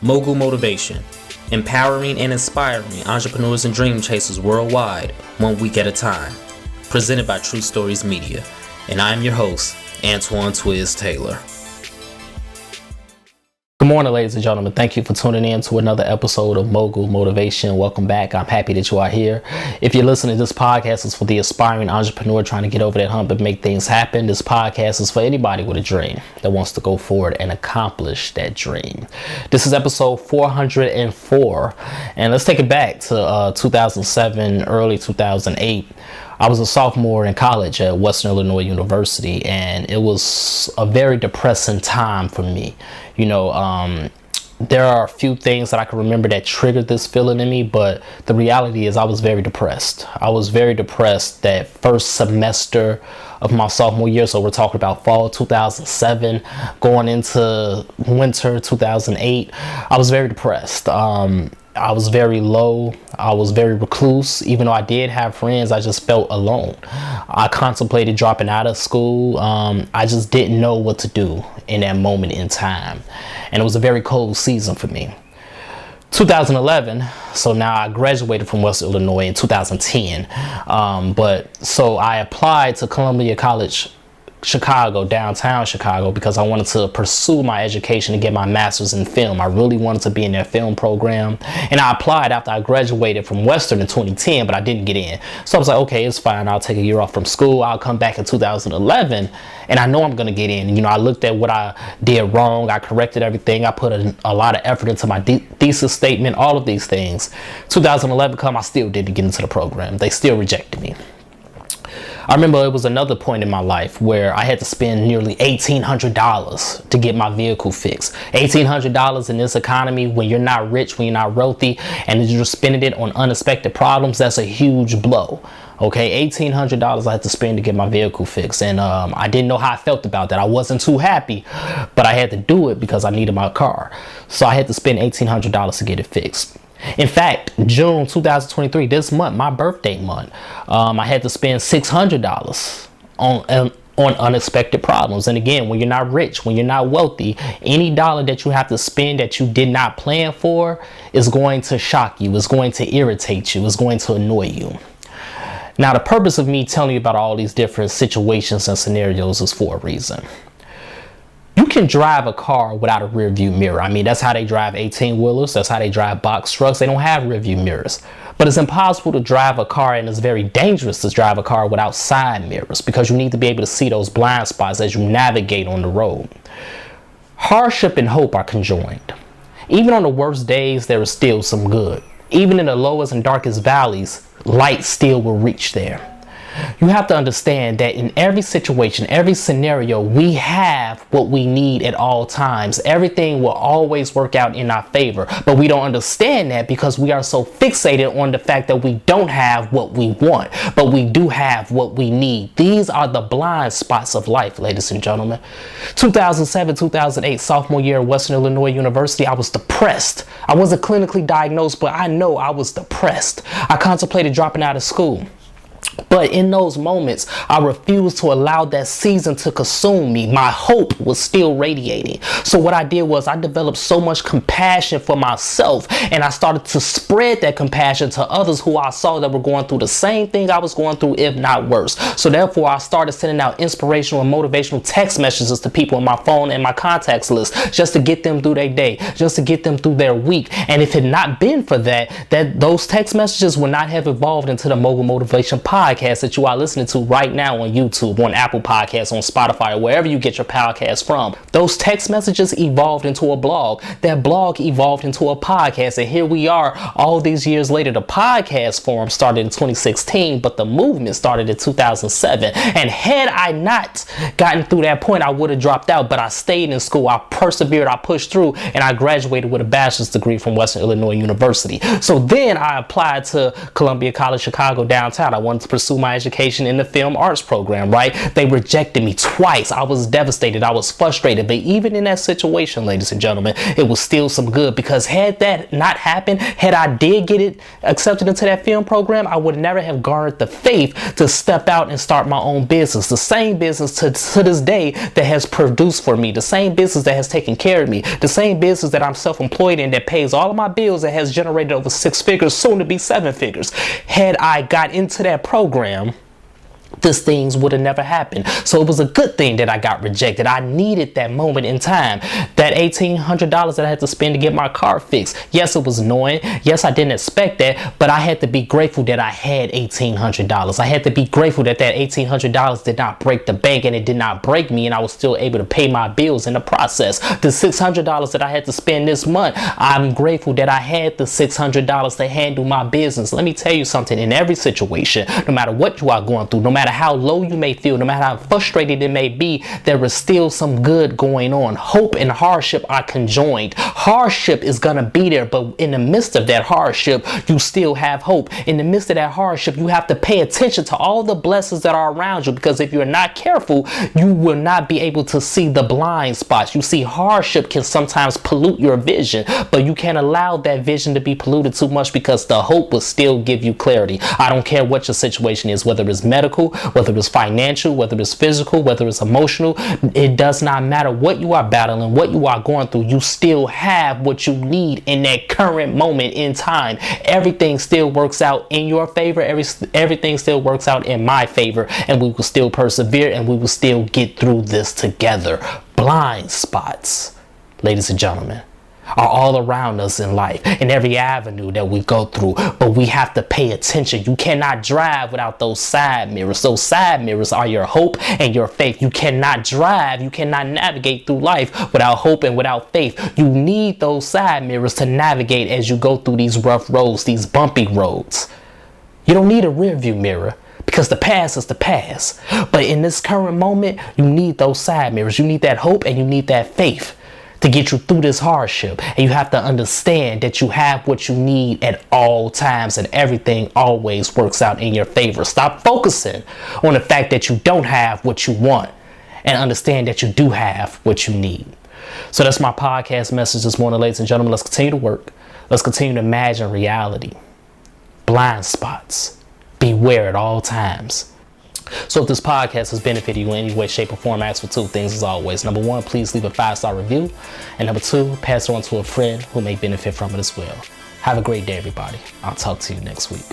Mogul Motivation, empowering and inspiring entrepreneurs and dream chasers worldwide, 1 week at a time. Presented by True Stories Media. And I am your host, Antoine Twiz Taylor. Good morning, ladies and gentlemen. Thank you for tuning in to another episode of Mogul Motivation. Welcome back. I'm happy that you are here. If you're listening, this podcast is for the aspiring entrepreneur trying to get over that hump and make things happen. This podcast is for anybody with a dream that wants to go forward and accomplish that dream. This is episode 404. And let's take it back to 2007, early 2008. I was a sophomore in college at Western Illinois University, and it was a very depressing time for me. You know, there are a few things that I can remember that triggered this feeling in me, but the reality is I was very depressed. I was very depressed that first semester of my sophomore year. So we're talking about fall 2007, going into winter 2008. I was very depressed. I was very low. I was very recluse. Even though I did have friends, I just felt alone. I contemplated dropping out of school. I just didn't know what to do in that moment in time. And it was a very cold season for me. 2011, so now I graduated from West Illinois in 2010. So I applied to Columbia College Chicago, downtown Chicago, because I wanted to pursue my education and get my master's in film. I really wanted to be in their film program, and I applied after I graduated from Western in 2010, but I didn't get in. So I was like, okay, it's fine. I'll take a year off from school. I'll come back in 2011, and I know I'm going to get in. You know, I looked at what I did wrong. I corrected everything. I put a lot of effort into my thesis statement, all of these things. 2011 come, I still didn't get into the program. They still rejected me. I remember it was another point in my life where I had to spend nearly $1,800 to get my vehicle fixed. $1,800 in this economy, when you're not rich, when you're not wealthy, and you're spending it on unexpected problems, that's a huge blow. Okay, $1,800 I had to spend to get my vehicle fixed. And I didn't know how I felt about that. I wasn't too happy, but I had to do it because I needed my car. So I had to spend $1,800 to get it fixed. In fact, June 2023, this month, my birthday month, I had to spend $600 on unexpected problems. And again, when you're not rich, when you're not wealthy, any dollar that you have to spend that you did not plan for is going to shock you, is going to irritate you, is going to annoy you. Now, the purpose of me telling you about all these different situations and scenarios is for a reason. You can drive a car without a rear view mirror. I mean, that's how they drive 18-wheelers. That's how they drive box trucks. They don't have rear view mirrors. But it's impossible to drive a car, and it's very dangerous to drive a car without side mirrors, because you need to be able to see those blind spots as you navigate on the road. Hardship and hope are conjoined. Even on the worst days, there is still some good. Even in the lowest and darkest valleys, light still will reach there. You have to understand that in every situation, every scenario, we have what we need at all times. Everything will always work out in our favor, but we don't understand that because we are so fixated on the fact that we don't have what we want, but we do have what we need. These are the blind spots of life, ladies and gentlemen. 2007, 2008, sophomore year at Western Illinois University, I was depressed. I wasn't clinically diagnosed, but I know I was depressed. I contemplated dropping out of school. But in those moments, I refused to allow that season to consume me. My hope was still radiating. So what I did was I developed so much compassion for myself, and I started to spread that compassion to others who I saw that were going through the same thing I was going through, if not worse. So therefore, I started sending out inspirational and motivational text messages to people on my phone and my contacts list, just to get them through their day, just to get them through their week. And if it had not been for that those text messages would not have evolved into the Mogul Motivation podcast that you are listening to right now on YouTube, on Apple Podcasts, on Spotify, or wherever you get your podcasts from. Those text messages evolved into a blog. That blog evolved into a podcast. And here we are all these years later. The podcast forum started in 2016, but the movement started in 2007. And had I not gotten through that point, I would have dropped out. But I stayed in school. I persevered. I pushed through, and I graduated with a bachelor's degree from Western Illinois University. So then I applied to Columbia College Chicago, downtown. I wanted to pursue my education in the film arts program, right? They rejected me twice. I was devastated. I was frustrated. But even in that situation, ladies and gentlemen, it was still some good, because had that not happened, had I did get it accepted into that film program, I would never have garnered the faith to step out and start my own business. The same business to this day that has produced for me, the same business that has taken care of me, the same business that I'm self-employed in that pays all of my bills, that has generated over 6 figures, soon to be 7 figures. Had I got into that program, these things would have never happened. So it was a good thing that I got rejected. I needed that moment in time. That $1,800 that I had to spend to get my car fixed. Yes, it was annoying. Yes, I didn't expect that, but I had to be grateful that I had $1,800. I had to be grateful that that $1,800 did not break the bank, and it did not break me, and I was still able to pay my bills in the process. The $600 that I had to spend this month, I'm grateful that I had the $600 to handle my business. Let me tell you something. In every situation, no matter what you are going through, no matter how low you may feel, no matter how frustrated it may be, there is still some good going on. Hope and hardship are conjoined. Hardship is going to be there, but in the midst of that hardship, you still have hope. In the midst of that hardship, you have to pay attention to all the blessings that are around you, because if you're not careful, you will not be able to see the blind spots. You see, hardship can sometimes pollute your vision, but you can't allow that vision to be polluted too much, because the hope will still give you clarity. I don't care what your situation is, whether it's medical, whether it's financial, whether it's physical, whether it's emotional. It does not matter what you are battling, what you are going through. You still have what you need in that current moment in time. Everything still works out in your favor. Everything still works out in my favor, and we will still persevere, and we will still get through this together. Blind spots, ladies and gentlemen, are all around us in life, in every avenue that we go through, but we have to pay attention. You cannot drive without those side mirrors. Those side mirrors are your hope and your faith. You cannot drive, you cannot navigate through life without hope and without faith. You need those side mirrors to navigate as you go through these rough roads, these bumpy roads. You don't need a rear view mirror, because the past is the past. But in this current moment, you need those side mirrors. You need that hope and you need that faith to get you through this hardship. And you have to understand that you have what you need at all times, and everything always works out in your favor. Stop focusing on the fact that you don't have what you want, and understand that you do have what you need. So that's my podcast message this morning, ladies and gentlemen. Let's continue to work. Let's continue to imagine reality. Blind spots. Beware at all times. So if this podcast has benefited you in any way, shape, or form, ask for 2 things as always. Number 1, please leave a 5-star review. And number 2, pass it on to a friend who may benefit from it as well. Have a great day, everybody. I'll talk to you next week.